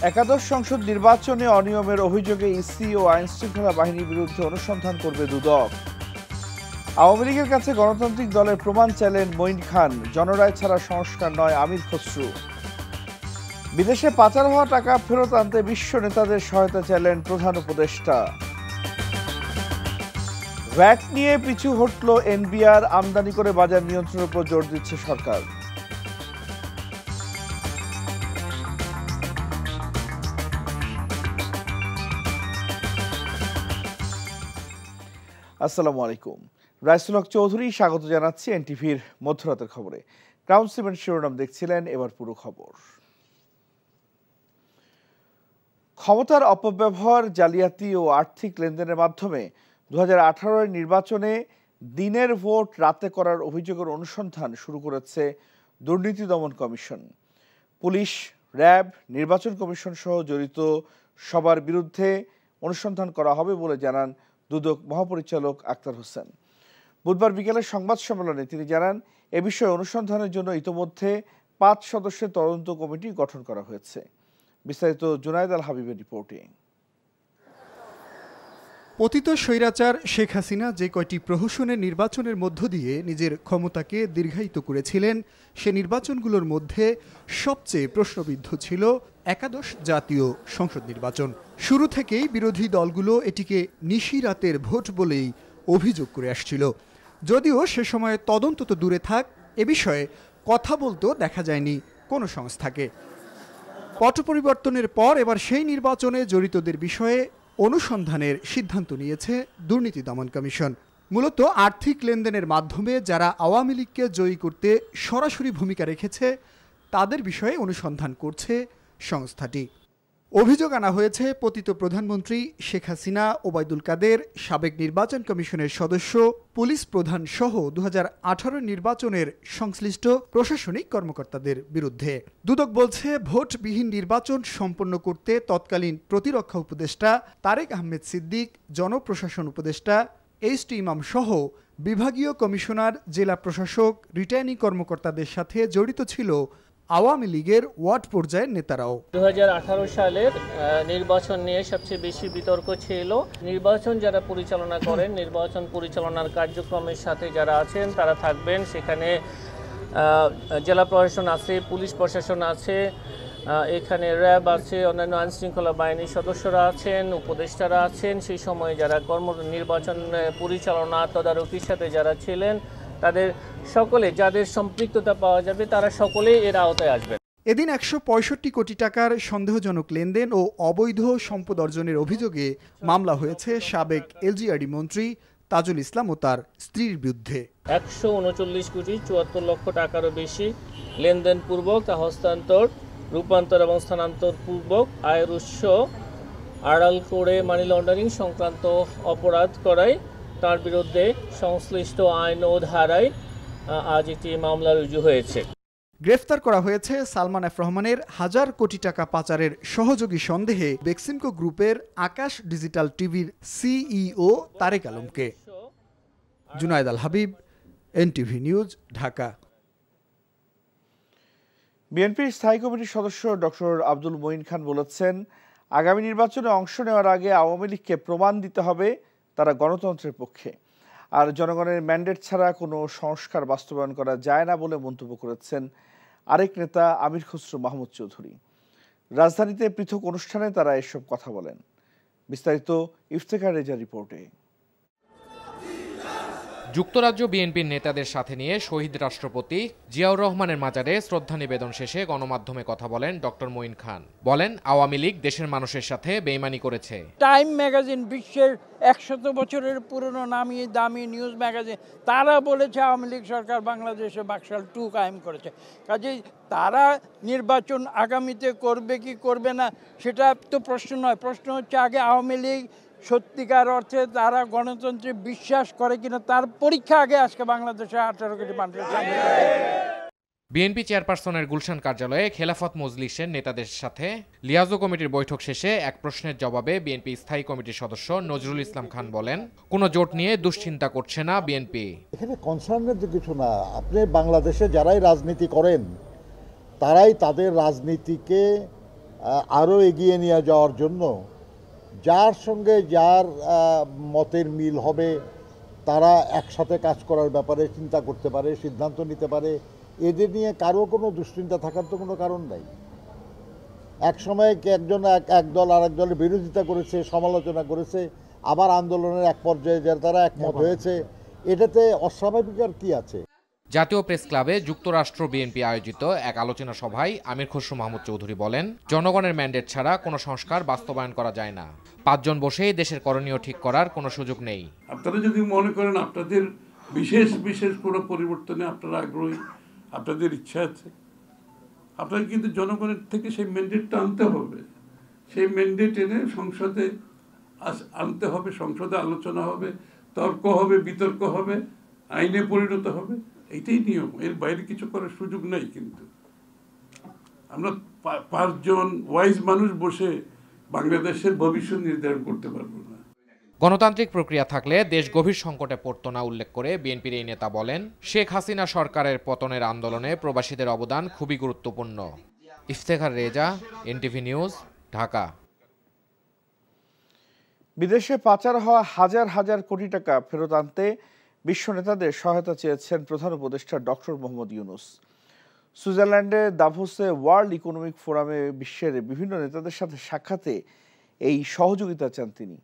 একাদশ সংসদ নির্বাচনে অনিয়মের অভিযোগে ইসি ও আইনশৃঙ্খলা বাহিনীর বিরুদ্ধে অনুসন্ধান করবে দুদক। আওয়ামী লীগের কাছে গণতান্ত্রিক দলের প্রমাণ চাইলেন মঈন খান। জনরায় ছাড়া সংস্কার নয় আমির খসরু। বিদেশে পাচার হওয়া টাকা ফেরত আনতে বিশ্ব নেতাদের সহায়তা চাইলেন প্রধান উপদেষ্টা। ভ্যাট নিয়ে পিছু হটল এনবিআর। আমদানি করে বাজার নিয়ন্ত্রণের উপর জোর দিচ্ছে সরকার। আসসালামু আলাইকুম। রাইসুল হক চৌধুরী স্বাগত জানাচ্ছি এনটিভির মধ্যরাতের খবরে। ক্রাউন সিমেন্ট শিরোনাম দেখছিলেন, এবার পুরো খবর। ক্ষমতার অপব্যবহার, জালিয়াতি ও আর্থিক লেনদেনের মাধ্যমে 2018 নির্বাচনে দিনের ভোট রাতে করার অভিযোগের অনুসন্ধান শুরু করেছে দুর্নীতি দমন কমিশন। পুলিশ, র্যাব, নির্বাচন কমিশন সহ জড়িত সবার বিরুদ্ধে অনুসন্ধান করা হবে বলে জানান দুদক মহাপরিচালক আক্তার হোসেন। বুধবার বিকেলে সংবাদ সম্মেলনে তিনি জানান, এ বিষয়ে অনুসন্ধানের জন্য ইতোমধ্যে 5 সদস্যের তদন্ত কমিটি গঠন করা হয়েছে। বিস্তারিত জুনায়েদ আল হাবিবের রিপোর্টে। পতিত স্বৈরাচার শেখ হাসিনা যে কয়টি প্রহসনের নির্বাচনের মধ্য দিয়ে নিজের ক্ষমতাকে দীর্ঘায়িত করেছিলেন, সে নির্বাচনগুলোর মধ্যে সবচেয়ে প্রশ্নবিদ্ধ ছিল একাদশ জাতীয় সংসদ নির্বাচন। শুরু থেকেই বিরোধী দলগুলো এটিকে নিশি রাতের ভোট বলেই অভিযোগ করে আসছিল। যদিও সে সময় তদন্ত তো দূরে থাক, এ বিষয়ে কথা বলতেও দেখা যায়নি কোনো সংস্থাকে। পট পরিবর্তনের পর এবার সেই নির্বাচনে জড়িতদের বিষয়ে অনুসন্ধানের সিদ্ধান্ত নিয়েছে দুর্নীতি দমন কমিশন। মূলত আর্থিক লেনদেনের মাধ্যমে যারা আওয়ামী লীগকে জয়ী করতে সরাসরি ভূমিকা রেখেছে তাদের বিষয়ে অনুসন্ধান করছে সংস্থাটি। অভিযোগ আনা হয়েছে পতিত প্রধানমন্ত্রী শেখ হাসিনা, ওবায়দুল কাদের, সাবেক নির্বাচন কমিশনের সদস্য, পুলিশ প্রধান সহ 2018 নির্বাচনের সংশ্লিষ্ট প্রশাসনিক কর্মকর্তাদের বিরুদ্ধে। দুদক বলছে, ভোটবিহীন নির্বাচন সম্পন্ন করতে তৎকালীন প্রতিরক্ষা উপদেষ্টা তারেক আহমেদ সিদ্দিক, জনপ্রশাসন উপদেষ্টা এইচ.টি. ইমাম সহ বিভাগীয় কমিশনার, জেলা প্রশাসক, রিটার্নিং কর্মকর্তাদের সাথে জড়িত ছিল আওয়ামী লীগের ওয়ার্ড পর্যায়ের নেতারাও। 2018 সালের নির্বাচন নিয়ে সবচেয়ে বেশি বিতর্ক ছিল। নির্বাচন যারা পরিচালনা করেন, নির্বাচন পরিচালনার কার্যক্রমের সাথে যারা আছেন তারা থাকবেন। সেখানে জেলা প্রশাসন আছে, পুলিশ প্রশাসন আছে, এখানে র্যাব আছে, অন্যান্য আইনশৃঙ্খলা বাহিনীর সদস্যরা আছেন, উপদেষ্টারা আছেন। সেই সময় যারা নির্বাচন পরিচালনা তদারকির সাথে যারা ছিলেন তাদের সকলে, যাদের সম্পৃক্ততা পাওয়া যাবে তারা সকলেই এর আওতায় আসবেন। এদিন 165 কোটি টাকার সন্দেহজনক লেনদেন ও অবৈধ সম্পদ অর্জনের অভিযোগে মামলা হয়েছে সাবেক এলজিআরডি মন্ত্রী তাজুল ইসলাম ও তার স্ত্রীর বিরুদ্ধে। 139 কোটি 74 লক্ষ টাকারও বেশি লেনদেন পূর্বক তা হস্তান্তর, রূপান্তর এবং স্থানান্তর পূর্বক আয়ের উৎস আড়াল করে মানি লন্ডারিং সংক্রান্ত অপরাধ করায় তার বিরুদ্ধে সংশ্লিষ্ট আইন ও ধারায় আজ একটি মামলা রুজু হয়েছে। গ্রেফতার করা হয়েছে সালমান এফ রহমানের 1000 কোটি টাকা পাচারের সহযোগী সন্দেহে বেক্সিমকো গ্রুপের আকাশ ডিজিটাল টিভির সিইও তারেক আলমকে। জুনায়েদ আল হাবিব, এনটিভি নিউজ, ঢাকা। বিএনপির স্থায়ী কমিটির সদস্য ডক্টর আব্দুল মঈন খান বলেছেন, আগামী নির্বাচনে অংশ নেওয়ার আগে আওয়ামী লীগকে প্রমাণ দিতে হবে তারা গণতন্ত্রের পক্ষে, আর জনগণের ম্যান্ডেট ছাড়া কোনো সংস্কার বাস্তবায়ন করা যায় না বলে মন্তব্য করেছেন আরেক নেতা আমির খসরু মাহমুদ চৌধুরী। রাজধানীতে পৃথক অনুষ্ঠানে তারা এসব কথা বলেন। বিস্তারিত ইফতেখার রেজার রিপোর্টে। যুক্তরাজ্য বিএনপির নেতাদের সাথে নিয়ে শহীদ রাষ্ট্রপতি জিয়াউর রহমানের মাজারে শ্রদ্ধা নিবেদন শেষে গণমাধ্যমে কথা বলেন ডক্টর মঈন খান। বলেন, আওয়ামী লীগ দেশের মানুষের সাথে বেইমানি করেছে। টাইম ম্যাগাজিন, বিশ্বের 100 বছরের পুরনো নামি দামি নিউজ ম্যাগাজিন, তারা বলেছে আওয়ামী লীগ সরকার বাংলাদেশে বাকশাল 2 কায়েম করেছে। কাজেই তারা নির্বাচন আগামীতে করবে কি করবে না সেটা তো প্রশ্ন নয়। প্রশ্ন হচ্ছে আগে আওয়ামী লীগ সত্যিকার অর্থে তারা গণতন্ত্রে বিশ্বাস করে কিনা তার পরীক্ষা আগে আজকে বাংলাদেশে 18 কোটি মানুষের সামনে। বিএনপি চেয়ারপারসনের গুলশান কার্যালয়ে খেলাফত মজলিসের নেতাদের সাথে লিয়াজো কমিটির বৈঠক শেষে এক প্রশ্নের জবাবে বিএনপি স্থায়ী কমিটির সদস্য নজরুল ইসলাম খান বলেন, কোনো জোট নিয়ে দুশ্চিন্তা করছে না বিএনপি। এখানে কনসার্নের যে কিছু না, আপনি বাংলাদেশে যারাই রাজনীতি করেন তারাই তাদের রাজনীতিকে আরও এগিয়ে নিয়ে যাওয়ার জন্য যার সঙ্গে যার মতের মিল হবে তারা একসাথে কাজ করার ব্যাপারে চিন্তা করতে পারে, সিদ্ধান্ত নিতে পারে। এদের নিয়ে কারো কোনো দুশ্চিন্তা থাকার তো কোনো কারণ নাই। এক সময় একজন এক দল আরেক দলের বিরোধিতা করেছে, সমালোচনা করেছে, আবার আন্দোলনের এক পর্যায়ে তারা একমত হয়েছে, এটাতে অস্বাভাবিক আর কি আছে। জাতীয় প্রেস ক্লাবে যুক্তরাষ্ট্র বিএনপি আয়োজিত এক আলোচনা সভায় আমির খসরু মাহমুদ চৌধুরী বলেন, জনগণের ম্যান্ডেট ছাড়া কোনো সংস্কার বাস্তবায়ন করা যায় না। 5 জন বসেই দেশের করণীয় ঠিক করার কোনো সুযোগ নেই। আপনারা যদি মনে করেন আপনাদের বিশেষ বিশেষ কোনো পরিবর্তনে আপনারা আগ্রহী, আপনাদের ইচ্ছা আছে, আপনাকে কিন্তু জনগণের থেকে সেই ম্যান্ডেটটা আনতে হবে। সেই ম্যান্ডেট এনে সংসদে আনতে হবে, সংসদে আলোচনা হবে, তর্ক হবে, বিতর্ক হবে, আইনে পরিণত হবে। এইটাই নিয়ম, এর বাইরে কিছু করার সুযোগ নেই। কিন্তু আমরা 5 জন ওয়াইজ মানুষ বসে বাংলাদেশের ভবিষ্যৎ নির্ধারণ করতে পারবো না। গণতান্ত্রিক প্রক্রিয়া থাকলে দেশ গভীর সংকটে পড়তো না উল্লেখ করে বিএনপির এই নেতা বলেন, শেখ হাসিনা সরকারের পতনের আন্দোলনে প্রবাসীদের অবদান খুবই গুরুত্বপূর্ণ। Iftekhar Reza, NTV news, Dhaka. বিদেশে পাচার হওয়া হাজার হাজার কোটি টাকা ফেরত আনতে বিশ্ব নেতাদের সহায়তা চেয়েছেন প্রধান উপদেষ্টা ডক্টর মোহাম্মদ ইউনূস। সুইজারল্যান্ডের দাভোসে ওয়ার্ল্ড ইকোনমিক ফোরামে বিশ্বের বিভিন্ন নেতাদের সাথে সাক্ষাতে এই সহযোগিতা চান তিনি।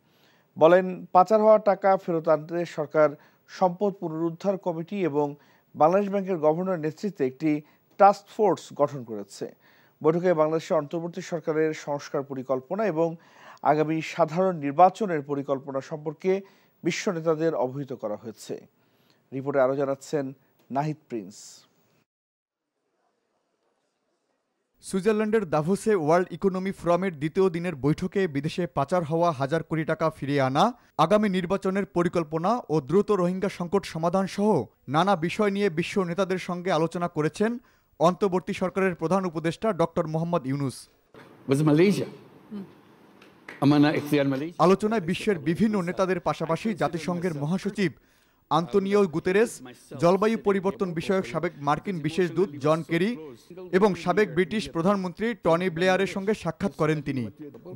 বলেন, পাচার হওয়া টাকা ফেরত আনতে সরকার সম্পদ পুনরুদ্ধার কমিটি এবং বাংলাদেশ ব্যাংকের গভর্নর নেতৃত্বে একটি টাস্ক ফোর্স গঠন করেছে। বৈঠকে বাংলাদেশের অন্তর্বর্তী সরকারের সংস্কার পরিকল্পনা এবং আগামী সাধারণ নির্বাচনের পরিকল্পনা সম্পর্কে বিশ্ব নেতাদের অবহিত করা হয়েছে। রিপোর্টে আরও জানাচ্ছেন নাহিদ প্রিন্স। সুইজারল্যান্ডের দাভোসে ওয়ার্ল্ড ইকোনমি ফোরামের দ্বিতীয় দিনের বৈঠকে বিদেশে পাচার হওয়া হাজার কোটি টাকা ফিরিয়ে আনা, আগামী নির্বাচনের পরিকল্পনা ও দ্রুত রোহিঙ্গা সংকট সমাধান সহ নানা বিষয় নিয়ে বিশ্ব নেতাদের সঙ্গে আলোচনা করেছেন অন্তর্বর্তী সরকারের প্রধান উপদেষ্টা ডক্টর মোহাম্মদ ইউনূস। আলোচনায় বিশ্বের বিভিন্ন নেতাদের পাশাপাশি জাতিসংঘের মহাসচিব আন্তোনিও গুতেরেস, জলবায়ু পরিবর্তন বিষয়ক সাবেক মার্কিন বিশেষ দূত জন কেরি এবং সাবেক ব্রিটিশ প্রধানমন্ত্রী টনি ব্লেয়ারের সঙ্গে সাক্ষাৎ করেন তিনি।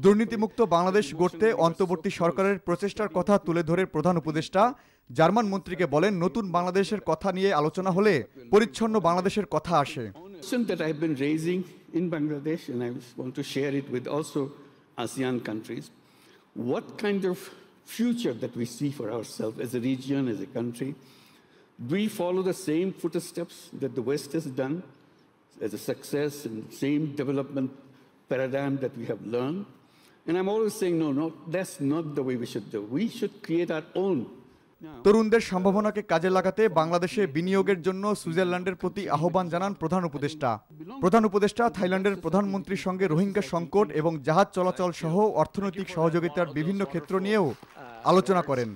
দুর্নীতিমুক্ত বাংলাদেশ গড়তে অন্তর্বর্তী সরকারের প্রচেষ্টার কথা তুলে ধরে প্রধান উপদেষ্টা জার্মান মন্ত্রীকে বলেন, নতুন বাংলাদেশের কথা নিয়ে আলোচনা হলে পরিচ্ছন্ন বাংলাদেশের কথা আসে। ASEAN countries, what kind of future that we see for ourselves as a region, as a country? Do we follow the same footsteps that the West has done as a success and same development paradigm that we have learned? And I'm always saying, no, that's not the way we should do. We should create our own. তরুণদের সম্ভাবনাকে কাজে লাগাতে বাংলাদেশে বিনিয়োগের জন্য সুইজারল্যান্ডের প্রতি আহ্বান জানান প্রধান উপদেষ্টা। প্রধান উপদেষ্টা থাইল্যান্ডের প্রধানমন্ত্রীর সঙ্গে রোহিঙ্গা সংকট এবং জাহাজ চলাচল সহ অর্থনৈতিক সহযোগিতার বিভিন্ন ক্ষেত্র নিয়েও আলোচনা করেন।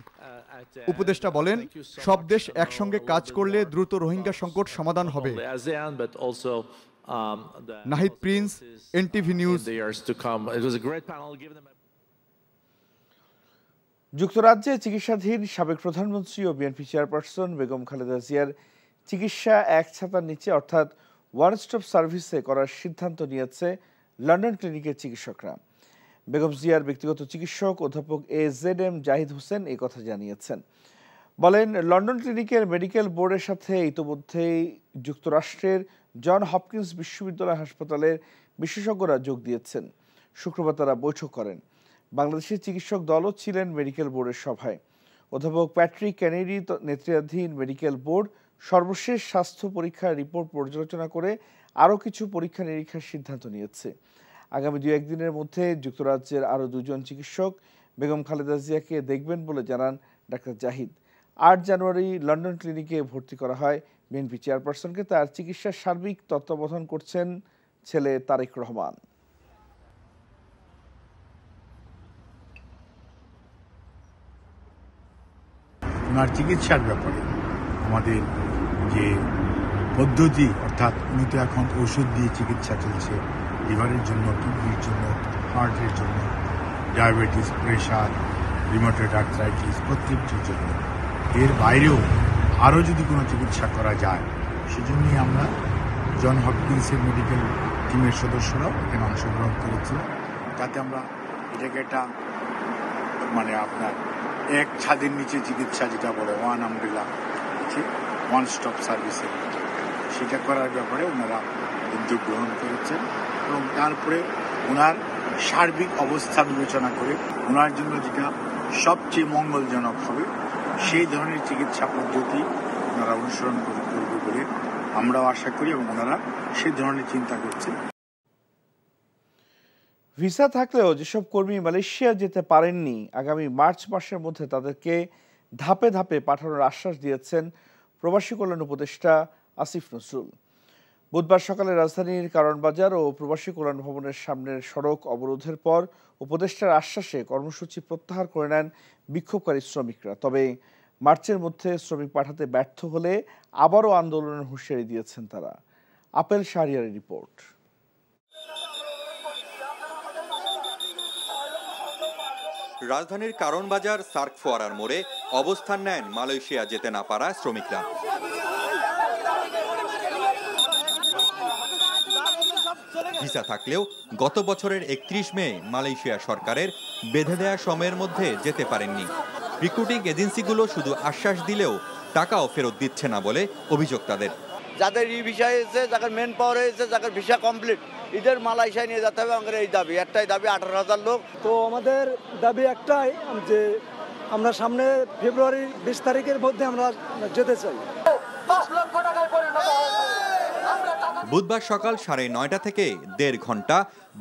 উপদেষ্টা বলেন, সব দেশ একসঙ্গে কাজ করলে দ্রুত রোহিঙ্গা সংকট সমাধান হবে। Nahid Prince, NTV news. যুক্তরাজ্যে চিকিৎসাধীন সাবেক প্রধানমন্ত্রী ও বিএনপি চেয়ারপারসন বেগম খালেদা জিয়ার চিকিৎসা এক ছাতার নিচে অর্থাৎ ওয়ান স্টপ সার্ভিসে করার সিদ্ধান্ত নিয়েছে লন্ডন ক্লিনিকের চিকিৎসকরা। বেগম জিয়ার ব্যক্তিগত চিকিৎসক অধ্যাপক AZM জাহিদ হোসেন এই কথা জানিয়েছেন। বলেন, লন্ডন ক্লিনিকের মেডিকেল বোর্ডের সাথে ইতোমধ্যেই যুক্তরাষ্ট্রের জন হপকিন্স বিশ্ববিদ্যালয় হাসপাতালের বিশেষজ্ঞরা যোগ দিয়েছেন। শুক্রবার তারা বৈঠক করেন। বাংলাদেশের চিকিৎসক দলও ছিলেন মেডিকেল বোর্ডের সভায়। অধ্যাপক প্যাট্রিক কেনেডি নেতৃত্বাধীন মেডিকেল বোর্ড সর্বশেষ স্বাস্থ্য পরীক্ষার রিপোর্ট পর্যালোচনা করে আরও কিছু পরীক্ষা নিরীক্ষার সিদ্ধান্ত নিয়েছে। আগামী 2-1 দিনের মধ্যে যুক্তরাজ্যের আরও 2 জন চিকিৎসক বেগম খালেদা জিয়াকে দেখবেন বলে জানান ডাক্তার জাহিদ। 8 জানুয়ারি লন্ডন ক্লিনিকে ভর্তি করা হয় বিএনপি চেয়ারপারসনকে। তার চিকিৎসার সার্বিক তত্ত্বাবধান করছেন ছেলে তারেক রহমান। ওনার চিকিৎসার ব্যাপারে আমাদের যে পদ্ধতি, অর্থাৎ উনি তো এখন ওষুধ দিয়ে চিকিৎসা চলছে লিভারের জন্য, কিডনির জন্য, হার্টের জন্য, ডায়াবেটিস, প্রেশার, রিউমাটয়েড আর্থ্রাইটিস প্রত্যেকটির জন্য। এর বাইরেও আরও যদি কোনো চিকিৎসা করা যায় সেজন্যই আমরা জন হপকিন্সের মেডিকেল টিমের সদস্যরাও এখানে অংশগ্রহণ করেছে, যাতে আমরা এটাকে একটা মানে আপনার এক ছাদের নিচে চিকিৎসা যেটা বলে ওয়ান আমব্রেলা, ওয়ান স্টপ সার্ভিসের সেটা করার ব্যাপারে ওনারা উদ্যোগ গ্রহণ করেছেন এবং তারপরে ওনার সার্বিক অবস্থা বিবেচনা করে ওনার জন্য যেটা সবচেয়ে মঙ্গলজনক হবে সেই ধরনের চিকিৎসা পদ্ধতি ওনারা অনুসরণ করবে বলে আমরাও আশা করি এবং ওনারা সেই ধরনের চিন্তা করছেন। ভিসা থাকলেও যেসব কর্মী মালয়েশিয়া যেতে পারেননি আগামী মার্চ মাসের মধ্যে তাদেরকে ধাপে ধাপে পাঠানোর আশ্বাস দিয়েছেন প্রবাসী কল্যাণ উপদেষ্টা আসিফ নজরুল। বুধবার সকালে রাজধানীর কারওয়ান ও প্রবাসী কল্যাণ ভবনের সামনের সড়ক অবরোধের পর উপদেষ্টার আশ্বাসে কর্মসূচি প্রত্যাহার করে নেন বিক্ষোভকারী শ্রমিকরা। তবে মার্চের মধ্যে শ্রমিক পাঠাতে ব্যর্থ হলে আবারও আন্দোলনের হুঁশিয়ারি দিয়েছেন তারা। আপেল শাহরিয়ারের রিপোর্ট। রাজধানীর কারওয়ান সার্ক ফোয়ারার মোড়ে অবস্থান নেন মালয়েশিয়া যেতে না পারা শ্রমিকরা। ভিসা থাকলেও গত বছরের ৩১ মে মালয়েশিয়া সরকারের বেঁধে দেয়া সময়ের মধ্যে যেতে পারেননি। রিক্রুটিং এজেন্সিগুলো শুধু আশ্বাস দিলেও টাকাও ফেরত দিচ্ছে না বলে অভিযোগ তাদের। যাদের ই ভিসা হয়েছে, যাদের মেন পাওয়ার হয়েছে, যাদের ভিসা কমপ্লিট, এদের মালয়েশিয়ায় নিয়ে যেতে হবে। আমাদের এই দাবি একটাই দাবি, 18,000 লোক। তো আমাদের দাবি একটাই যে আমরা সামনে ফেব্রুয়ারি 20 তারিখের মধ্যে আমরা যেতে চাই। বুধবার সকাল 9:30 থেকে 1.5 ঘন্টা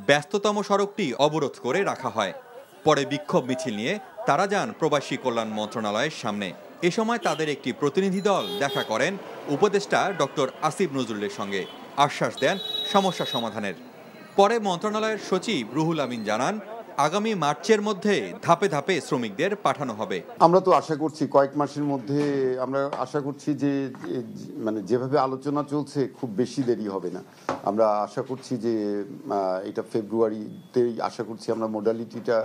ব্যস্ততম সড়কটি অবরোধ করে রাখা হয়। পরে বিক্ষোভ মিছিল নিয়ে তারা যান প্রবাসী কল্যাণ মন্ত্রণালয়ের সামনে। এ সময় তাদের একটি প্রতিনিধি দল দেখা করেন উপদেষ্টা ডক্টর আসিফ নজরুলের সঙ্গে, আশ্বাস দেন সমস্যা সমাধানের। পরে মন্ত্রণালয়ের সচিব রুহুল আমিন জানান, আগামী মার্চের মধ্যে ধাপে ধাপে শ্রমিকদের পাঠানো হবে। আমরা তো আশা করছি কয়েক মাসের মধ্যে, আমরা আশা করছি যে মানে যেভাবে আলোচনা চলছে খুব বেশি দেরি হবে না। আমরা আশা করছি যে এটা ফেব্রুয়ারিতেই আশা করছি আমরা মোডালিটিটা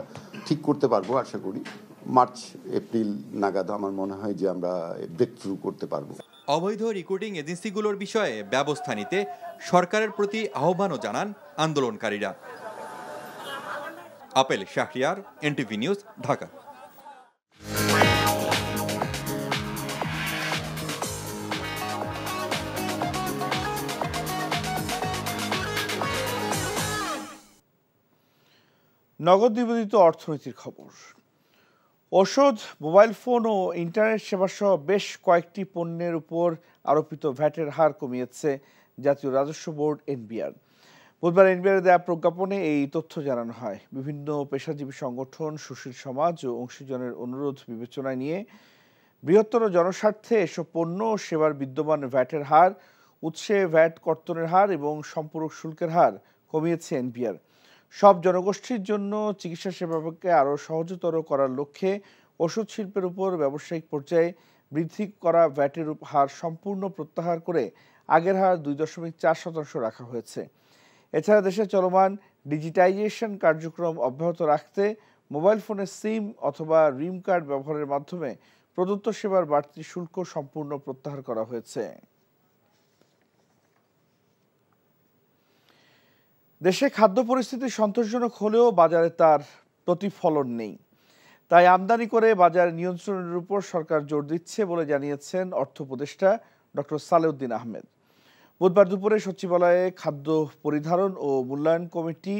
ঠিক করতে পারবো। আশা করি মার্চ এপ্রিল নাগাদ আমার মনে হয় যে আমরা ব্রেক থ্রু করতে পারবো। অবৈধ রিক্রুটিং এজেন্সিগুলোর বিষয়ে ব্যবস্থা নিতে সরকারের প্রতি আহ্বানও জানান আন্দোলনকারীরা। Apple Shahriar, NTV news, Dhaka. নগদ নিবেদিত অর্থনীতির খবর। ওষুধ, মোবাইল ফোন ও ইন্টারনেট সেবা সহ বেশ কয়েকটি পণ্যের উপর আরোপিত ভ্যাটের হার কমিয়েছে জাতীয় রাজস্ব বোর্ড এনবিআর। বুধবার এনবিআর দেয়া প্রজ্ঞাপনে এই তথ্য জানানো হয়। বিভিন্ন পেশাজীবী সংগঠন, সুশীল সমাজ ও অংশীজনের অনুরোধ বিবেচনায় নিয়ে বৃহত্তর জনস্বার্থে এসব পণ্য ও সেবার বিদ্যমান ভ্যাটের হার, উৎসে ভ্যাট কর্তনের হার এবং সম্পূরক শুল্কের হার কমিয়েছে এনবিআর। সব জনগোষ্ঠীর জন্য চিকিৎসা সেবাকে আরও সহজতর করার লক্ষ্যে ওষুধ শিল্পের উপর ব্যবসায়িক পর্যায়ে বৃদ্ধি করা ভ্যাটের হার সম্পূর্ণ প্রত্যাহার করে আগের হার 2.4% রাখা হয়েছে। এছাড়া দেশে চলমান ডিজিটাইজেশন কার্যক্রম অব্যাহত রাখতে মোবাইল ফোনের সিম অথবা রিম কার্ড ব্যবহারের মাধ্যমে প্রদত্ত সেবার বাড়তি শুল্ক সম্পূর্ণ প্রত্যাহার করা হয়েছে। দেশে খাদ্য পরিস্থিতি সন্তোষজনক হলেও বাজারে তার প্রতিফলন নেই। তাই আমদানি করে বাজার নিয়ন্ত্রণের উপর সরকার জোর দিচ্ছে বলে জানিয়েছেন অর্থ উপদেষ্টা ডক্টর সালেউদ্দিন আহমেদ। বুধবার দুপুরে সচিবালয়ে খাদ্য পরিধারণ ও মূল্যায়ন কমিটি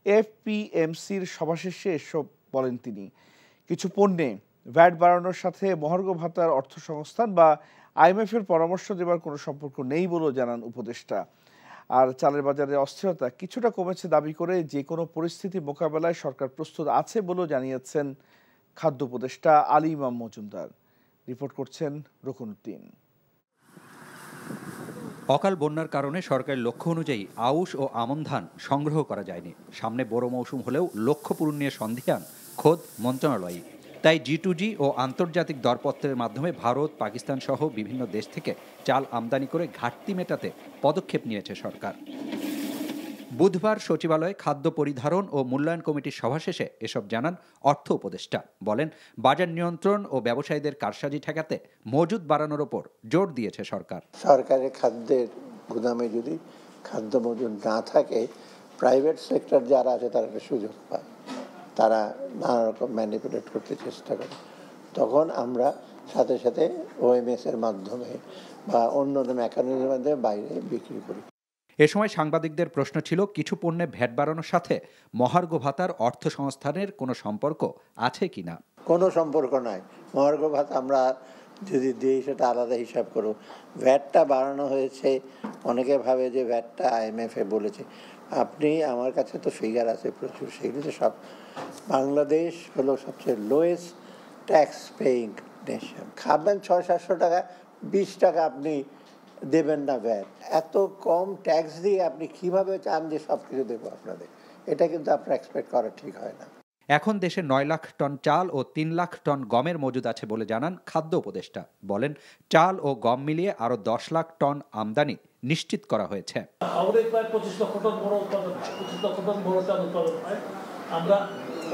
এফপিএমসির সভা শেষে এসব বলেন তিনি। কিছু পণ্যে ভ্যাট বাড়ানোর সাথে মহার্ঘ ভাতার অর্থসংস্থান বা আইএমএফের পরামর্শ দেওয়ার কোনো সম্পর্ক নেই বলেও জানান উপদেষ্টা। আর চালের বাজারে অস্থিরতা কিছুটা কমেছে দাবি করে যে কোনো পরিস্থিতি মোকাবেলায় সরকার প্রস্তুত আছে বলেও জানিয়েছেন খাদ্য উপদেষ্টা আলী ইমাম মজুমদার। রিপোর্ট করছেন রুকনউদ্দিন। অকাল বন্যার কারণে সরকারের লক্ষ্য অনুযায়ী আউশ ও আমন ধান সংগ্রহ করা যায়নি। সামনে বড় মৌসুম হলেও লক্ষ্য পূরণ নিয়ে সন্দিহান খোদ মন্ত্রণালয়। তাই G2G ও আন্তর্জাতিক দরপত্রের মাধ্যমে ভারত, পাকিস্তান সহ বিভিন্ন দেশ থেকে চাল আমদানি করে ঘাটতি মেটাতে পদক্ষেপ নিয়েছে সরকার। বুধবার সচিবালয়ে খাদ্য পরিধারণ ও মূল্যায়ন কমিটির সভা শেষে এসব জানান অর্থ উপদেষ্টা। বলেন, বাজার নিয়ন্ত্রণ ও ব্যবসায়ীদের কারসাজি ঠেকাতে মজুদ বাড়ানোর ওপর জোর দিয়েছে সরকার। সরকারের খাদ্যের গুদামে যদি খাদ্য মজুদ না থাকে, প্রাইভেট সেক্টর যারা আছে তারা একটা সুযোগ পায়, তারা নানা রকম ম্যানিপুলেট করতে চেষ্টা করে। তখন আমরা সাথে সাথে OMS এর মাধ্যমে বা অন্য মেকানিজমের মাধ্যমে বাইরে বিক্রি করি। এ সময় সাংবাদিকদের প্রশ্ন ছিল, কিছু পণ্যে ভ্যাট বাড়ানোর সাথে মহার্ঘ ভাতার অর্থ সংস্থানের কোনো সম্পর্ক আছে কিনা। কোনো সম্পর্ক নাই। মহার্ঘ ভাতা আমরা যদি দিই সেটা আলাদা হিসাব করো। ভ্যাটটা বাড়ানো হয়েছে, অনেকে ভাবে যে ভ্যাটটা IMF বলেছে। আপনি, আমার কাছে তো ফিগার আছে প্রচুর, সেগুলো সব। বাংলাদেশ হলো সবচেয়ে লোয়েস্ট ট্যাক্স পেইং নেশন। খাবেন 600-700 টাকা, 20 টাকা আপনি দেবেন না ভ্যাট। এত কম ট্যাক্স দিয়ে আপনি কিভাবে চান যে সব কিছু দেবো আপনাদের? এটা কিন্তু আপনার এক্সপেক্ট করা ঠিক হয় না। এখন দেশে 9 লাখ টন চাল ও 3 লাখ টন গমের মজুদ আছে বলে জানান খাদ্য উপদেষ্টা। বলেন, চাল ও গম মিলিয়ে আরো 10 লাখ টন আমদানি নিশ্চিত করা হয়েছে। আমাদের প্রায় 25 লক্ষ টন বড় উৎপাদন, 25 লক্ষ টন বড় চাল উৎপাদন হয়। আমরা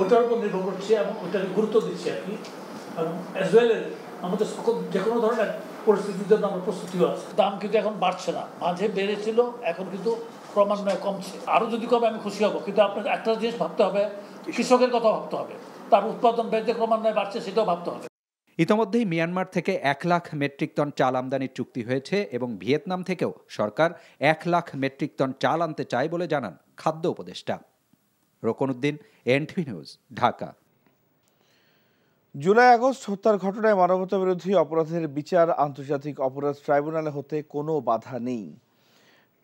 ওটার উপর নির্ভর করছি এবং ওটাকে গুরুত্ব দিচ্ছি আর কি। এবং অ্যাজ ওয়েল এজ আমাদের সকল যে কোনো ধরনের পরিস্থিতির জন্য আমরা প্রস্তুতিও আছে। দাম কিন্তু এখন বাড়ছে না, মাঝে বেড়েছিল, এখন কিন্তু ক্রমান্বয়ে কমছে। আরও যদি কমে আমি খুশি হব, কিন্তু আপনার একটা জিনিস ভাবতে হবে, কৃষকের কথা ভাবতে হবে, তার উৎপাদন বেড়ে ক্রমান্বয়ে বাড়ছে সেটাও ভাবতে হবে। ইতোমধ্যেই মিয়ানমার থেকে 1 লাখ মেট্রিক টন চাল আমদানির চুক্তি হয়েছে এবং ভিয়েতনাম থেকেও সরকার 1 লাখ মেট্রিক টন চাল আনতে চায় বলে জানান খাদ্য উপদেষ্টা। Rokonuddin, NTV news, Dhaka. জুলাই আগস্ট হত্যার ঘটনায় মানবতাবিরোধী অপরাধের বিচার আন্তর্জাতিক অপরাধ ট্রাইব্যুনালে হতে কোনো বাধা নেই।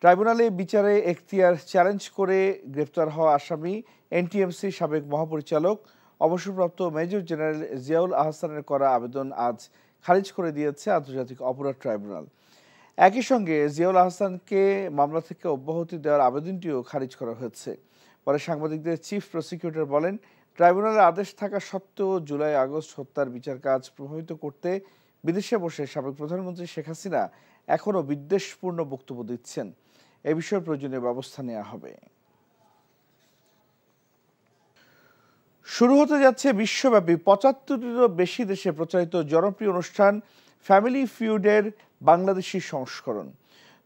ট্রাইব্যুনালে বিচারে এখতিয়ার চ্যালেঞ্জ করে গ্রেপ্তার হওয়া আসামি NTMC সাবেক মহাপরিচালক অবসরপ্রাপ্ত মেজর জেনারেল জিয়াউল আহসানের করা আবেদন আজ খারিজ করে দিয়েছে আন্তর্জাতিক অপরাধ ট্রাইব্যুনাল। একই সঙ্গে জিয়াউল আহসানকে মামলা থেকে অব্যাহতি দেওয়ার আবেদনটিও খারিজ করা হয়েছে। পরে সাংবাদিকদের চিফ প্রসিকিউটর বলেন, ট্রাইব্যুনালের আদেশ থাকা সত্ত্বেও জুলাই আগস্ট হত্যার বিচার কাজ প্রভাবিত করতে বিদেশে বসে সাবেক প্রধানমন্ত্রী শেখ হাসিনা এখনও বিদ্বেষপূর্ণ বক্তব্য দিচ্ছেন। এ বিষয়ে প্রয়োজনীয় ব্যবস্থা নেওয়া হবে। শুরু হতে যাচ্ছে বিশ্বব্যাপী 75টিরও বেশি দেশে প্রচারিত জনপ্রিয় অনুষ্ঠান ফ্যামিলি ফিউডের বাংলাদেশি সংস্করণ।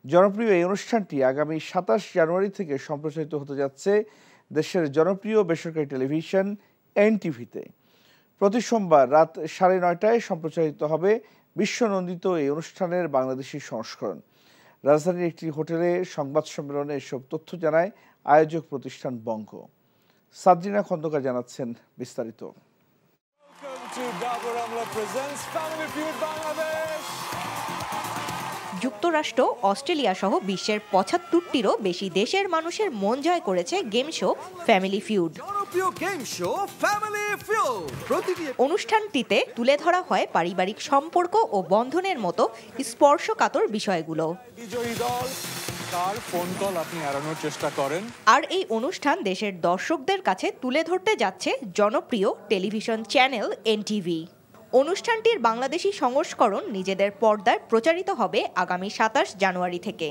জনপ্রিয় এই অনুষ্ঠানটি আগামী 27 জানুয়ারি থেকে সম্প্রচারিত হতে যাচ্ছে দেশের জনপ্রিয় বেসরকারি টেলিভিশন NTV-তে। প্রতি সোমবার রাত 9:30টায় সম্প্রচারিত হবে বিশ্বনন্দিত এই অনুষ্ঠানের বাংলাদেশি সংস্করণ। রাজধানীর একটি হোটেলে সংবাদ সম্মেলনে এসব তথ্য জানায় আয়োজক প্রতিষ্ঠান বঙ্গ। সাদরিনা খন্দকার জানাচ্ছেন বিস্তারিত। যুক্তরাষ্ট্র, অস্ট্রেলিয়া সহ বিশ্বের 75টিরও বেশি দেশের মানুষের মন জয় করেছে গেম শো ফ্যামিলি ফিউড। অনুষ্ঠানটিতে তুলে ধরা হয় পারিবারিক সম্পর্ক ও বন্ধনের মতো স্পর্শকাতর বিষয়গুলো। আর এই অনুষ্ঠান দেশের দর্শকদের কাছে তুলে ধরতে যাচ্ছে জনপ্রিয় টেলিভিশন চ্যানেল NTV। অনুষ্ঠানটির বাংলাদেশি সংস্করণ নিজেদের পর্দায় প্রচারিত হবে আগামী 27 জানুয়ারি থেকে।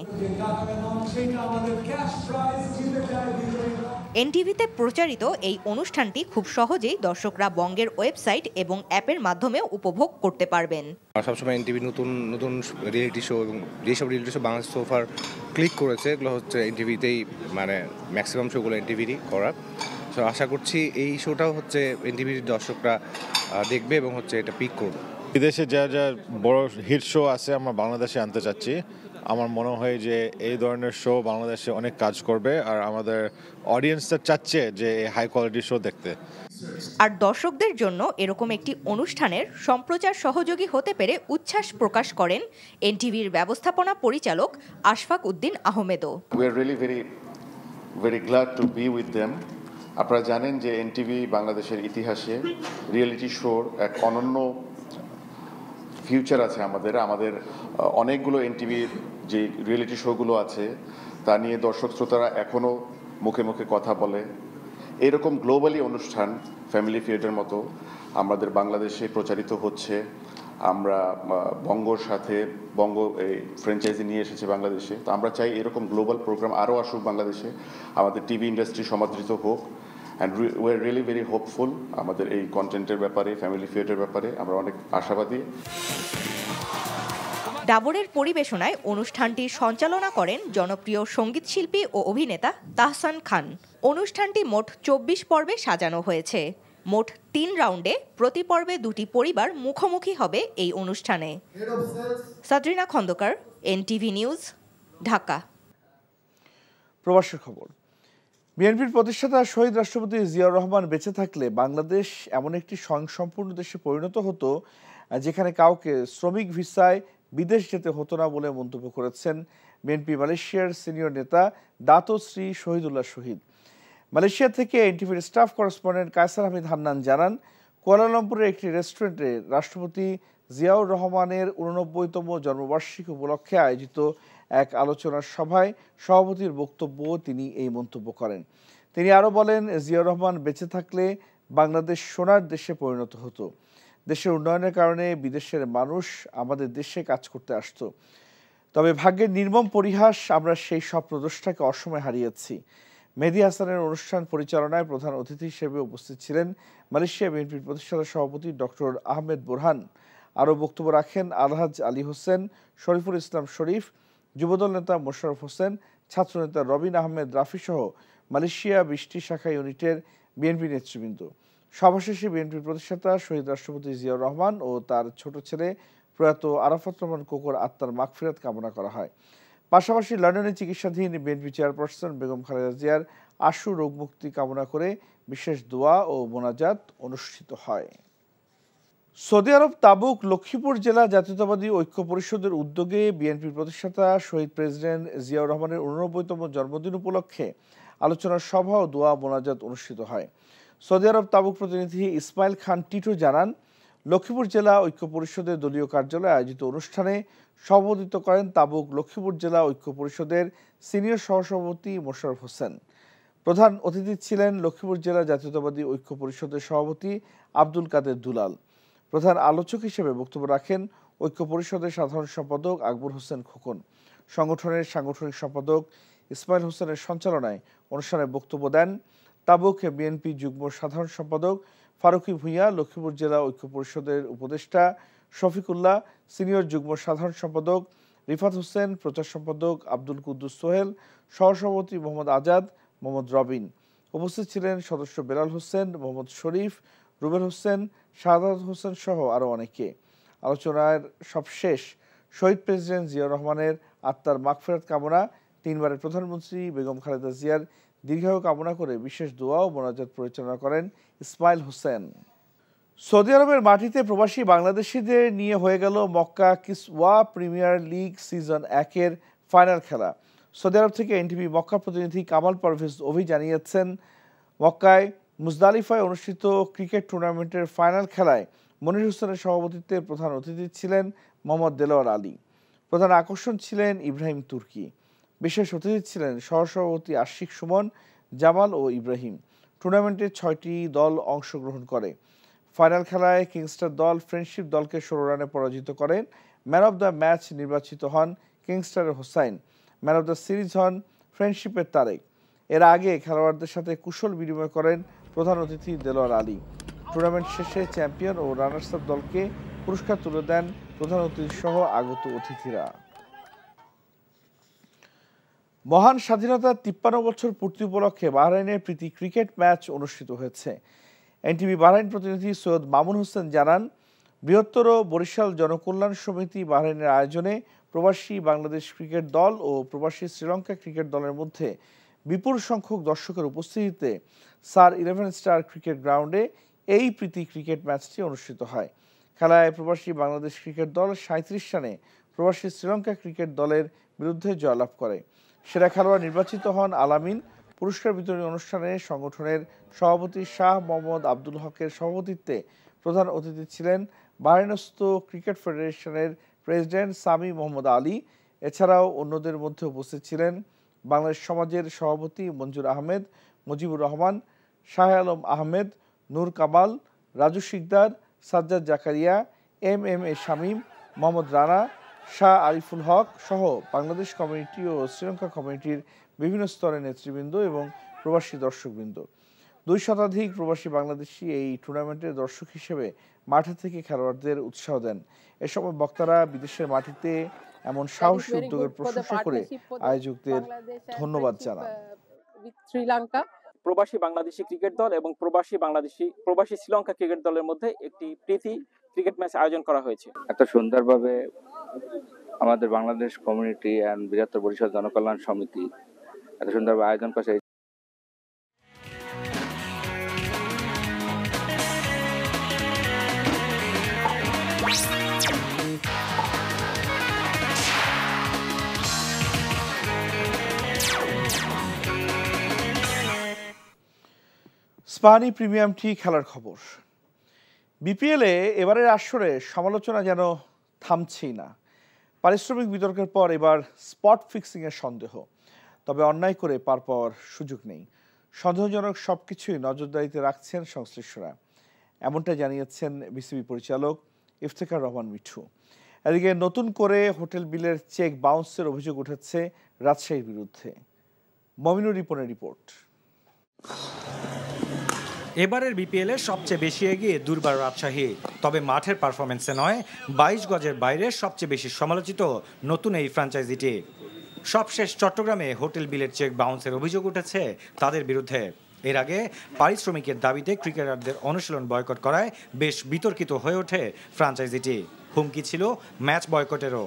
NTV-তে প্রচারিত এই অনুষ্ঠানটি খুব সহজেই দর্শকরা বঙ্গের ওয়েবসাইট এবং অ্যাপের মাধ্যমে উপভোগ করতে পারবেন। সবসময় NTV নতুন নতুন রিয়েলিটি শো এবং যেসব রিয়েলিটি শো বাংলাদেশ সোফার ক্লিক করেছে এগুলো হচ্ছে NTV-তেই, মানে ম্যাক্সিমাম শোগুলো NTV-রই করা। তো আশা করছি এই শোটাও হচ্ছে NTV-র দর্শকরা দেখবে এবং হচ্ছে এটা পিক করবে। বিদেশে যা যা বড় হিট শো আছে আমরা বাংলাদেশে আনতে চাচ্ছি। আমার মনে হয় যে এই ধরনের শো বাংলাদেশে অনেক কাজ করবে, আর আমাদের অডিয়েন্সটা চাচ্ছে যে এই হাই কোয়ালিটি শো দেখতে। আর দর্শকদের জন্য এরকম একটি অনুষ্ঠানের সম্প্রচার সহযোগী হতে পেরে উচ্ছ্বাস প্রকাশ করেন NTV-র ব্যবস্থাপনা পরিচালক Ashfaq Uddin আহমেদও। We are really very glad to be with them. আপনারা জানেন যে NTV বাংলাদেশের ইতিহাসে রিয়েলিটি শোর এক অনন্য ফিউচার আছে। আমাদের অনেকগুলো NTV-র যে রিয়েলিটি শোগুলো আছে তা নিয়ে দর্শক শ্রোতারা এখনও মুখে মুখে কথা বলে। এরকম গ্লোবালি অনুষ্ঠান ফ্যামিলি ফিউডের মতো আমাদের বাংলাদেশে প্রচারিত হচ্ছে। আমরা বঙ্গর সাথে বঙ্গ এই ফ্র্যাঞ্চাইজি নিয়ে এসেছে বাংলাদেশে। তো আমরা চাই এরকম গ্লোবাল প্রোগ্রাম আরও আসুক বাংলাদেশে, আমাদের টিভি ইন্ডাস্ট্রি সমাদৃত হোক। And we are really very hopeful আমাদের এই কন্টেন্টের ব্যাপারে, ফ্যামিলি ফিউডের ব্যাপারে আমরা অনেক আশাবাদী। ডাবরের পরিবেশনায় অনুষ্ঠানটি সঞ্চালনা করেন জনপ্রিয় সঙ্গীতশিল্পী ও অভিনেতা তাহসান খান। অনুষ্ঠানটি মোট ২৪ পর্বে সাজানো হয়েছে। মোট ৩ রাউন্ডে প্রতি পর্বে ২টি পরিবার মুখোমুখি হবে এই অনুষ্ঠানে। সাদরিনা খন্দকার, এনটিভি নিউজ, ঢাকা। প্রবাসের খবর। বিএনপির প্রতিষ্ঠাতা শহীদ রাষ্ট্রপতি জিয়াউর রহমান বেঁচে থাকলে বাংলাদেশ এমন একটি স্বয়ংসম্পূর্ণ দেশে পরিণত হতো যেখানে কাউকে শ্রমিক ভিসায় বিদেশ যেতে হতো না বলে মন্তব্য করেছেন বিএনপি মালয়েশিয়ার সিনিয়র নেতা দাতো শ্রী শহীদুল্লাহ শহীদ। মালয়েশিয়া থেকে এনটিভির স্টাফ করেসপন্ডেন্ট কায়সার হামিদ হান্নান জানান, কুয়ালালামপুরের একটি রেস্টুরেন্টে রাষ্ট্রপতি জিয়াউর রহমানের ৮৯তম জন্মবার্ষিকী উপলক্ষে আয়োজিত এক আলোচনার সভায় সভাপতির বক্তব্য তিনি এই মন্তব্য করেন। তিনি আরও বলেন, জিয়াউর রহমান বেঁচে থাকলে বাংলাদেশ সোনার দেশে পরিণত হতো। দেশের উন্নয়নের কারণে বিদেশের মানুষ আমাদের দেশে কাজ করতে আসতো। তবে ভাগ্যের নির্মম পরিহাস, আমরা সেই সব প্রদর্শটাকে অসময়ে হারিয়েছি। মেহেদী হাসানের অনুষ্ঠান পরিচালনায় প্রধান অতিথি হিসেবে উপস্থিত ছিলেন মালয়েশিয়া বিএনপির প্রতিষ্ঠাতা সভাপতি ডক্টর আহমেদ বোরহান। আরও বক্তব্য রাখেন আলহাজ আলী হোসেন, শরীফুল ইসলাম শরীফ, যুবদল নেতা মোশাররফ হোসেন, ছাত্রনেতা রবিন আহমেদ রাফি সহ মালয়েশিয়া ২০টি শাখা ইউনিটের বিএনপি নেতৃবৃন্দ। সভা শেষে বিএনপির প্রতিষ্ঠাতা শহীদ রাষ্ট্রপতি জিয়াউর রহমান ও তার ছোট ছেলে প্রয়াত আরাফাত রহমান কোকোর আত্মার মাগফিরাত কামনা করা হয়। পাশাপাশি লন্ডনে চিকিৎসাধীন বিএনপি চেয়ারপারসন বেগম খালেদা জিয়ার আশু রোগমুক্তি কামনা করে বিশেষ দোয়া ও মোনাজাত অনুষ্ঠিত হয়। সৌদি আরব তাবুক লক্ষ্মীপুর জেলা জাতীয়তাবাদী ঐক্য পরিষদের উদ্যোগে বিএনপির প্রতিষ্ঠাতা শহীদ প্রেসিডেন্ট জিয়াউর রহমানের ৮৯তম জন্মদিন উপলক্ষে আলোচনা সভা ও দোয়া মোনাজাত অনুষ্ঠিত হয়। সৌদি আরব তাবুক প্রতিনিধি ইসমাইল খান টিটু জানান, লক্ষ্মীপুর জেলা ঐক্য পরিষদের দলীয় কার্যালয়ে আয়োজিত অনুষ্ঠানে সভাপতিত্ব করেন তাবুক লক্ষ্মীপুর জেলা ঐক্য পরিষদের সিনিয়র সহসভাপতি মোশাররফ হোসেন। প্রধান অতিথি ছিলেন লক্ষ্মীপুর জেলা জাতীয়তাবাদী ঐক্য পরিষদের সভাপতি আব্দুল কাদের দুলাল। প্রধান আলোচক হিসেবে বক্তব্য রাখেন ঐক্য পরিষদের সাধারণ সম্পাদক আকবর হোসেন খোকন। সংগঠনের সাংগঠনিক সম্পাদক ইসমাইল হোসেনের সঞ্চালনায় অনুষ্ঠানে বক্তব্য দেন তাবুক বিএনপি যুগ্ম সাধারণ সম্পাদক ফারুকি ভূঁইয়া, লক্ষ্মীপুর জেলা ঐক্য পরিষদের উপদেষ্টা শফিকুল্লাহ, সিনিয়র যুগ্ম সাধারণ সম্পাদক রিফাত হোসেন, প্রচার সম্পাদক আব্দুল কুদ্দুস সোহেল, সহসভাপতি মোহাম্মদ আজাদ, মোহাম্মদ রবিন। উপস্থিত ছিলেন সদস্য বেলাল হোসেন, মোহাম্মদ শরীফ, রুবেল হোসেন, শাহাদাত হোসেন সহ আরও অনেকে। আলোচনার সবশেষ শহীদ প্রেসিডেন্ট জিয়াউর রহমানের আত্মার মাগফিরাত কামনা, 3 বারের প্রধানমন্ত্রী বেগম খালেদা জিয়ার দীর্ঘায়ু কামনা করে বিশেষ দোয়া ও মোনাজাত পরিচালনা করেন ইসমাইল হোসেন। সৌদি আরবের মাটিতে প্রবাসী বাংলাদেশিদের নিয়ে হয়ে গেল Makkah Kiswa premier league season 1-এর ফাইনাল খেলা। সৌদি আরব থেকে এনটিভি মক্কা প্রতিনিধি কামাল পারভেজ অভি জানিয়েছেন, মক্কায় মুজদালিফায় অনুষ্ঠিত ক্রিকেট টুর্নামেন্টের ফাইনাল খেলায় মনির হোসেনের সভাপতিত্বে প্রধান অতিথি ছিলেন মোহাম্মদ দেলোয়ার আলী। প্রধান আকর্ষণ ছিলেন ইব্রাহিম তুর্কি। বিশেষ অতিথি ছিলেন সহসভাপতি আশিক সুমন, জামাল ও ইব্রাহিম। টুর্নামেন্টে 6টি দল অংশগ্রহণ করে। ফাইনাল খেলায় কিংস্টার দল ফ্রেন্ডশিপ দলকে 16 রানে পরাজিত করেন। ম্যান অব দ্য ম্যাচ নির্বাচিত হন কিংস্টারের Hossain. Man of the series হন ফ্রেন্ডশিপের তারেক। এর আগে খেলোয়াড়দের সাথে কুশল বিনিময় করেন প্রধান অতিথি দেলোয়ার আলী। টুর্নামেন্ট শেষে চ্যাম্পিয়ন ও রানার্স আপ দলকে পুরস্কার তুলে দেন প্রধান অতিথি সহ আগত অতিথিরা। মহান স্বাধীনতার 53 বছর পূর্তি উপলক্ষে বাহরাইনের প্রীতি ক্রিকেট ম্যাচ অনুষ্ঠিত হয়েছে। এনটিভি বাহরাইন প্রতিনিধি সৈয়দ মামুন হোসেন জানান, বৃহত্তর বরিশাল জনকল্যাণ সমিতি বাহরাইনের আয়োজনে প্রবাসী বাংলাদেশ ক্রিকেট দল ও প্রবাসী শ্রীলঙ্কা ক্রিকেট দলের মধ্যে বিপুল সংখ্যক দর্শকের উপস্থিতিতে স্যার 11 স্টার ক্রিকেট গ্রাউন্ডে এই প্রীতি ক্রিকেট ম্যাচটি অনুষ্ঠিত হয়। খেলায় প্রবাসী বাংলাদেশ ক্রিকেট দল 37 রানে প্রবাসী শ্রীলঙ্কা ক্রিকেট দলের বিরুদ্ধে জয়লাভ করে। সেরা খেলোয়াড় নির্বাচিত হন আলামিন। পুরস্কার বিতরণী অনুষ্ঠানে সংগঠনের সভাপতি শাহ মোহাম্মদ আব্দুল হকের সভাপতিত্বে প্রধান অতিথি ছিলেন বাহরাইনস্থ ক্রিকেট ফেডারেশনের প্রেসিডেন্ট সামি মোহাম্মদ আলী। এছাড়াও অন্যদের মধ্যে উপস্থিত ছিলেন বাংলাদেশ সমাজের সভাপতি মঞ্জুর আহমেদ, মুজিবুর রহমান, শাহ আলম আহমেদ, নূর কামাল, রাজু শিকদার, সাজ্জাদ জাকারিয়া, এম.এ. শামীম, মোহাম্মদ রানা, শাহ আরিফুল হক সহ বাংলাদেশ কমিউনিটি ও শ্রীলঙ্কা কমিউনিটির বিভিন্ন স্তরের নেতৃবৃন্দ এবং প্রবাসী দর্শকবৃন্দ। 2 শতাধিক প্রবাসী বাংলাদেশি এই টুর্নামেন্টের দর্শক হিসেবে মাঠে থেকে খেলোয়াড়দের উৎসাহ দেন। এ সময় বক্তারা বিদেশের মাটিতে এমন সাহসী উদ্যোগের প্রশংসা করে আয়োজকদের ধন্যবাদ জানান। শ্রীলঙ্কা প্রবাসী বাংলাদেশি ক্রিকেট দল এবং প্রবাসী শ্রীলঙ্কা ক্রিকেট দলের মধ্যে একটি প্রীতি ক্রিকেট ম্যাচ আয়োজন করা হয়েছে। এত সুন্দরভাবে আমাদের বাংলাদেশ কমিউনিটি এন্ড বৃহত্তর বরিশাল জনকল্যাণ সমিতি এত সুন্দরভাবে আয়োজন করেছে। স্পানি প্রিমিয়াম টি খেলার খবর। বিপিএলে এবারের আসরে সমালোচনা যেন থামছেই না। পারিশ্রমিক বিতর্কের পর এবার স্পট ফিক্সিং এর সন্দেহ, তবে অন্যায় করে পার পাওয়ার সুযোগ নেই। সন্দেহজনক সবকিছুই নজরদারিতে রাখছেন সংশ্লিষ্টরা, এমনটা জানিয়েছেন বিসিবি পরিচালক ইফতেখার রহমান মিঠু। এদিকে নতুন করে হোটেল বিলের চেক বাউন্সের অভিযোগ উঠেছে রাজশাহীর বিরুদ্ধে। মমিনুর রিপনের রিপোর্ট। এবারের বিপিএল এর সবচেয়ে বেশি এগিয়ে দুর্বার রাজশাহী, তবে মাঠের পারফরমেন্সে নয় 22 গজের বাইরে সবচেয়ে বেশি সমালোচিত নতুন এই ফ্র্যাঞ্চাইজিটি। সবশেষ চট্টগ্রামে হোটেল বিলের চেক বাউন্সের অভিযোগ উঠেছে তাদের বিরুদ্ধে। এর আগে পারিশ্রমিকের দাবিতে ক্রিকেটারদের অনুশীলন বয়কট করায় বেশ বিতর্কিত হয়ে ওঠে ফ্র্যাঞ্চাইজিটি। হুমকি ছিল ম্যাচ বয়কটেরও।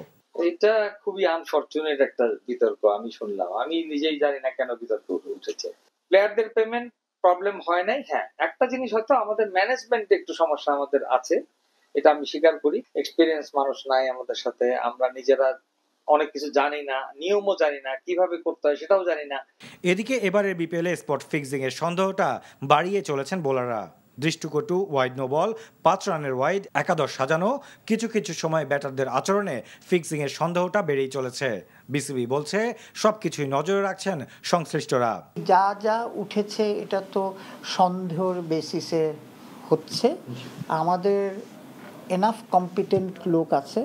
এটা খুবই আনফরচুনেট একটা বিতর্ক আমি শুনলাম। আমি নিজেই জানি না কেন বিতর্ক উঠেছে। প্লেয়ারদের পেমেন্ট প্রবলেম হয় নাই। হ্যাঁ, একটা জিনিস হয়তো আমাদের ম্যানেজমেন্টে একটু সমস্যা আমাদের আছে, এটা আমি স্বীকার করি। এক্সপিরিয়েন্স মানুষ নাই আমাদের সাথে, আমরা নিজেরা অনেক কিছু জানি না, নিয়মও জানি না, কিভাবে করতে হয় সেটাও জানি না। এদিকে এবারের বিপিএল এ স্পট ফিক্সিং এর সন্দেহটা বাড়িয়ে চলেছেন বোলাররা। দৃষ্টিকটু ওয়াইড নো বল, 5 রানের ওয়াইড, একাদশ সাজানো, কিছু কিছু সময় ব্যাটারদের আচরণে ফিক্সিং এর সন্দেহটা বেড়েই চলেছে। বিসিবি বলছে সবকিছুই নজরে রাখছেন সংশ্লিষ্টরা। যা যা উঠেছে এটা তো সন্দেহের বেসিসে হচ্ছে। আমাদের এনাফ কম্পিটেন্ট লোক আছে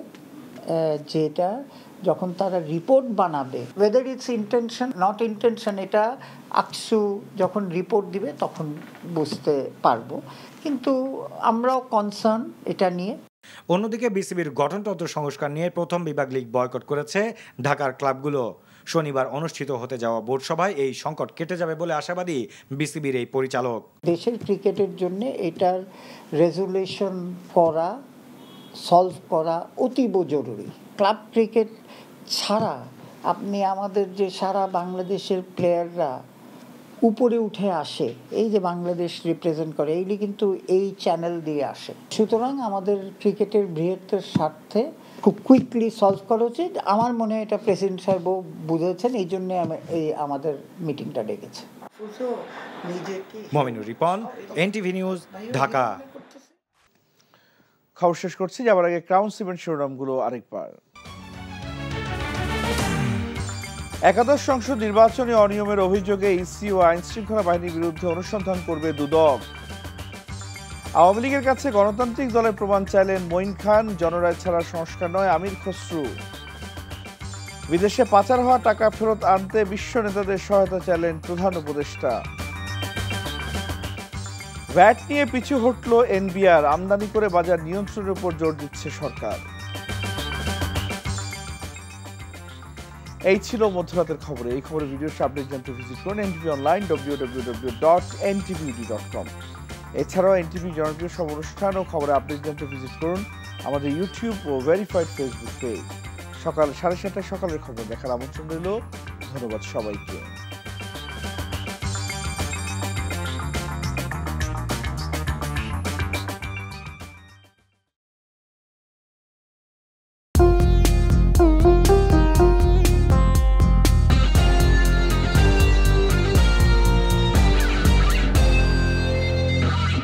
যেটা যখন তারা রিপোর্ট বানাবে, whether it's intention not intention, এটা আকসু যখন রিপোর্ট দিবে তখন বুঝতে পারবো। কিন্তু আমরাও কনসার্ন এটা নিয়ে। অন্যদিকে বিসিবির গঠনতন্ত্র সংস্কার নিয়ে প্রথম বিভাগ লিগ বয়কট করেছে ঢাকার ক্লাবগুলো। শনিবার অনুষ্ঠিত হতে যাওয়া বোর্ড সভায় এই সংকট কেটে যাবে বলে আশাবাদী বিসিবির এই পরিচালক। দেশের ক্রিকেটের জন্য এটার রেজুলেশন করা, সলভ করা অতীব জরুরি। ক্লাব ক্রিকেট ছাড়া আপনি আমাদের যে সারা বাংলাদেশের প্লেয়াররা উপরে উঠে আসে, এই যে বাংলাদেশ রিপ্রেজেন্ট করে, এইগুলি কিন্তু এই চ্যানেল দিয়ে আসে। সুতরাং আমাদের ক্রিকেটের বৃহত্তর স্বার্থে খুব কুইকলি সলভ করা উচিত। আমার মনে হয় এটা প্রেসিডেন্ট সাহেবও বুঝেছেন, এই জন্য এই আমাদের মিটিংটা ডেকেছে। Mominur Ripon, NTV news, Dhaka. খবর শেষ করছি, যাবার আগে ক্রাউন সিমেন্ট শিরোনামগুলো আরেকবার। একাদশ সংসদ নির্বাচনে অনিয়মের অভিযোগে ইসি ও আইন শৃঙ্খলা বাহিনীর বিরুদ্ধে অনুসন্ধান করবে দুদক। আওয়ামী লীগের কাছে গণতান্ত্রিক দলের প্রমাণ চাইলেন মঈন খান, জনরায় ছাড়া সংস্কার নয় আমির খসরু। বিদেশে পাচার হওয়া টাকা ফেরত আনতে বিশ্ব নেতাদের সহায়তা চাইলেন প্রধান উপদেষ্টা। ভ্যাট নিয়ে পিছু হটল এনবিআর, আমদানি করে বাজার নিয়ন্ত্রণের উপর জোর দিচ্ছে সরকার। এই ছিল মধ্যরাতের খবরে। এই খবরের ভিডিও আপডেট জানতে ভিজিট করুন এনটিভি অনলাইন www.ntv.com। এছাড়াও এনটিভি জনপ্রিয় সব অনুষ্ঠান ও খবরের আপডেট জানতে ভিজিট করুন আমাদের ইউটিউব ও ভেরিফাইড ফেসবুক পেজ। সকাল 7:30 সকালের খবর দেখার আমন্ত্রণ রইল। ধন্যবাদ সবাইকে।